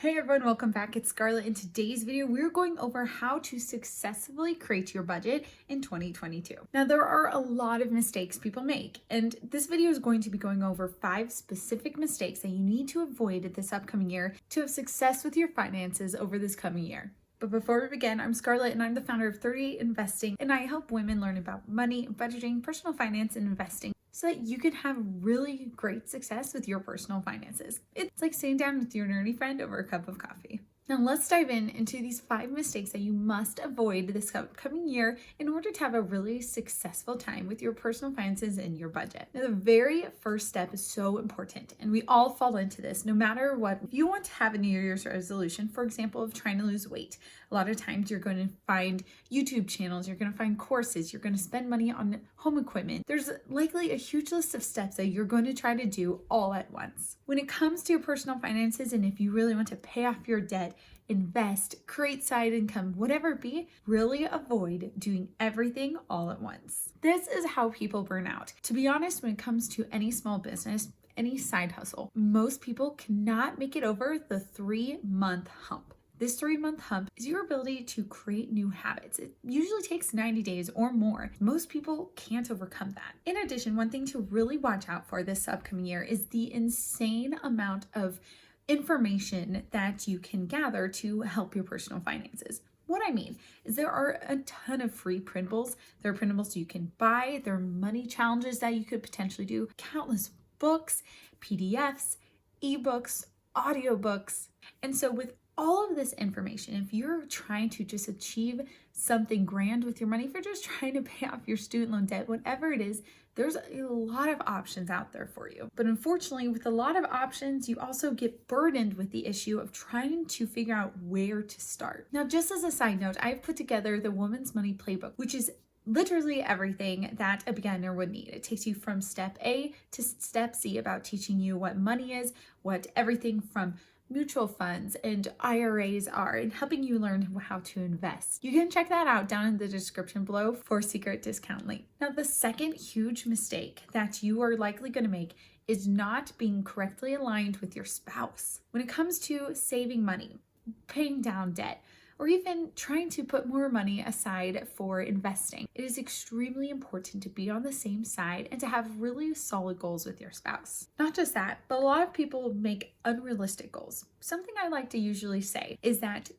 Hey everyone, welcome back. It's Scarlett. In today's video, we're going over how to successfully create your budget in 2022. Now, there are a lot of mistakes people make, and this video is going to be going over 5 specific mistakes that you need to avoid this upcoming year to have success with your finances over this coming year. But before we begin, I'm Scarlett and I'm the founder of 38 Investing, and I help women learn about money, budgeting, personal finance, and investing so that you can have really great success with your personal finances. It's like sitting down with your nerdy friend over a cup of coffee. Now let's dive into these 5 mistakes that you must avoid this upcoming year in order to have a really successful time with your personal finances and your budget. Now, the very first step is so important, and we all fall into this no matter what. If you want to have a New Year's resolution, for example, of trying to lose weight, a lot of times you're going to find YouTube channels, you're going to find courses, you're going to spend money on home equipment. There's likely a huge list of steps that you're going to try to do all at once. When it comes to your personal finances, and if you really want to pay off your debt, invest, create side income, whatever it be, really avoid doing everything all at once. This is how people burn out. To be honest, when it comes to any small business, any side hustle, most people cannot make it over the 3-month hump. This 3-month hump is your ability to create new habits. It usually takes 90 days or more. Most people can't overcome that. In addition, one thing to really watch out for this upcoming year is the insane amount of information that you can gather to help your personal finances. What I mean is there are a ton of free printables. There are printables you can buy. There are money challenges that you could potentially do, countless books, PDFs, ebooks, audiobooks. And so with all of this information, if you're trying to just achieve something grand with your money, if you're just trying to pay off your student loan debt, whatever it is, there's a lot of options out there for you. But unfortunately, with a lot of options, you also get burdened with the issue of trying to figure out where to start. Now, just as a side note, I've put together the Woman's Money Playbook, which is literally everything that a beginner would need. It takes you from step A to step Z about teaching you what money is, what everything from mutual funds and IRAs are, and helping you learn how to invest. You can check that out down in the description below for a secret discount link. Now, the second huge mistake that you are likely going to make is not being correctly aligned with your spouse. When it comes to saving money, paying down debt, or even trying to put more money aside for investing, it is extremely important to be on the same side and to have really solid goals with your spouse. Not just that, but a lot of people make unrealistic goals. Something I like to usually say is that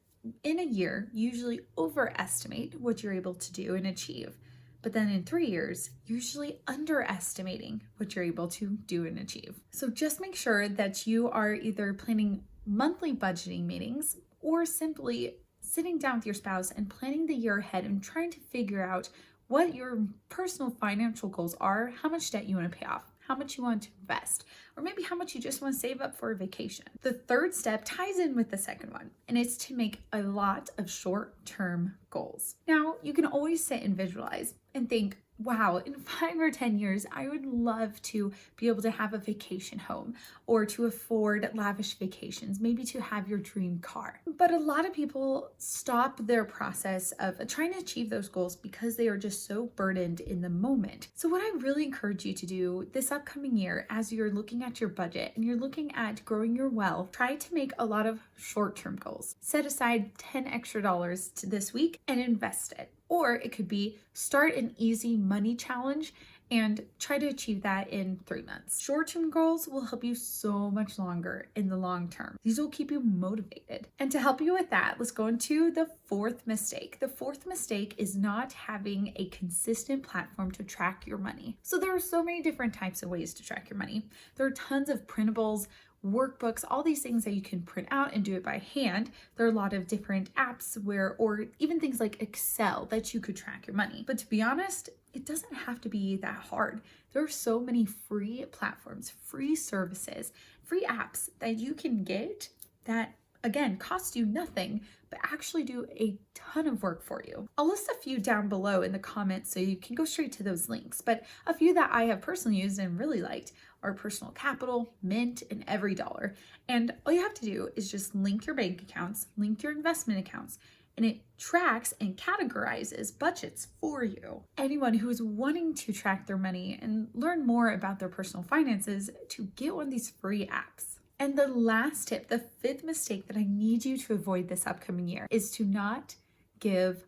in a year, usually overestimate what you're able to do and achieve. But then in 3 years, usually underestimating what you're able to do and achieve. So just make sure that you are either planning monthly budgeting meetings or simply sitting down with your spouse and planning the year ahead and trying to figure out what your personal financial goals are, how much debt you want to pay off, how much you want to invest, or maybe how much you just want to save up for a vacation. The third step ties in with the second one, and it's to make a lot of short-term goals. Now, you can always sit and visualize and think, wow, in 5 or 10 years, I would love to be able to have a vacation home or to afford lavish vacations, maybe to have your dream car. But a lot of people stop their process of trying to achieve those goals because they are just so burdened in the moment. So what I really encourage you to do this upcoming year, as you're looking at your budget and you're looking at growing your wealth, try to make a lot of short-term goals. Set aside $10 extra to this week and invest it. Or it could be start an easy money challenge and try to achieve that in 3 months. Short-term goals will help you so much longer in the long term. These will keep you motivated. And to help you with that, let's go into the 4th mistake. The 4th mistake is not having a consistent platform to track your money. So there are so many different types of ways to track your money. There are tons of printables, workbooks, all these things that you can print out and do it by hand. There are a lot of different apps or even things like Excel that you could track your money. But to be honest, it doesn't have to be that hard. There are so many free platforms, free services, free apps that you can get that, again, cost you nothing, but actually do a ton of work for you. I'll list a few down below in the comments so you can go straight to those links, but a few that I have personally used and really liked are Personal Capital, Mint, and EveryDollar. And all you have to do is just link your bank accounts, link your investment accounts, and it tracks and categorizes budgets for you. Anyone who is wanting to track their money and learn more about their personal finances, to get one of these free apps. And the last tip, the fifth mistake that I need you to avoid this upcoming year, is to not give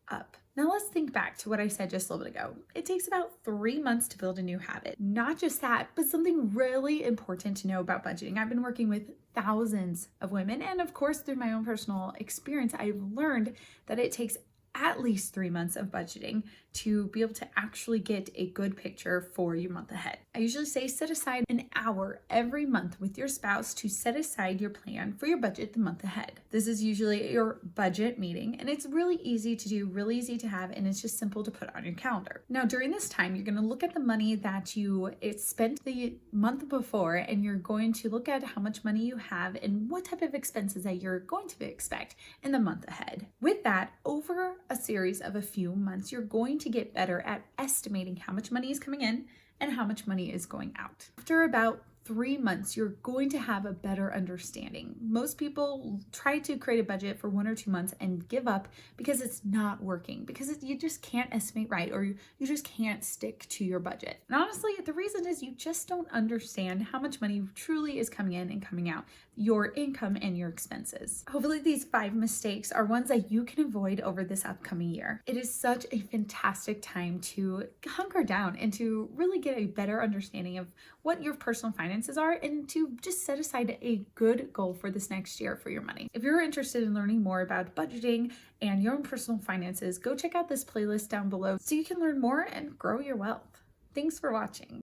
up. Now let's think back to what I said just a little bit ago. It takes about 3 months to build a new habit. Not just that, but something really important to know about budgeting. I've been working with thousands of women, and of course, through my own personal experience, I've learned that it takes at least 3 months of budgeting to be able to actually get a good picture for your month ahead. I usually say set aside an hour every month with your spouse to set aside your plan for your budget the month ahead. This is usually your budget meeting, and it's really easy to do, really easy to have, and it's just simple to put on your calendar. Now, during this time, you're going to look at the money that you spent the month before, and you're going to look at how much money you have and what type of expenses that you're going to expect in the month ahead. With that, over a series of a few months, you're going to get better at estimating how much money is coming in and how much money is going out. After about 3 months, you're going to have a better understanding. Most people try to create a budget for 1 or 2 months and give up because it's not working, because you just can't estimate right, or you just can't stick to your budget. And honestly, the reason is you just don't understand how much money truly is coming in and coming out, your income and your expenses. Hopefully these 5 mistakes are ones that you can avoid over this upcoming year. It is such a fantastic time to hunker down and to really get a better understanding of what your personal finances are, and to just set aside a good goal for this next year for your money. If you're interested in learning more about budgeting and your own personal finances, go check out this playlist down below so you can learn more and grow your wealth. Thanks for watching.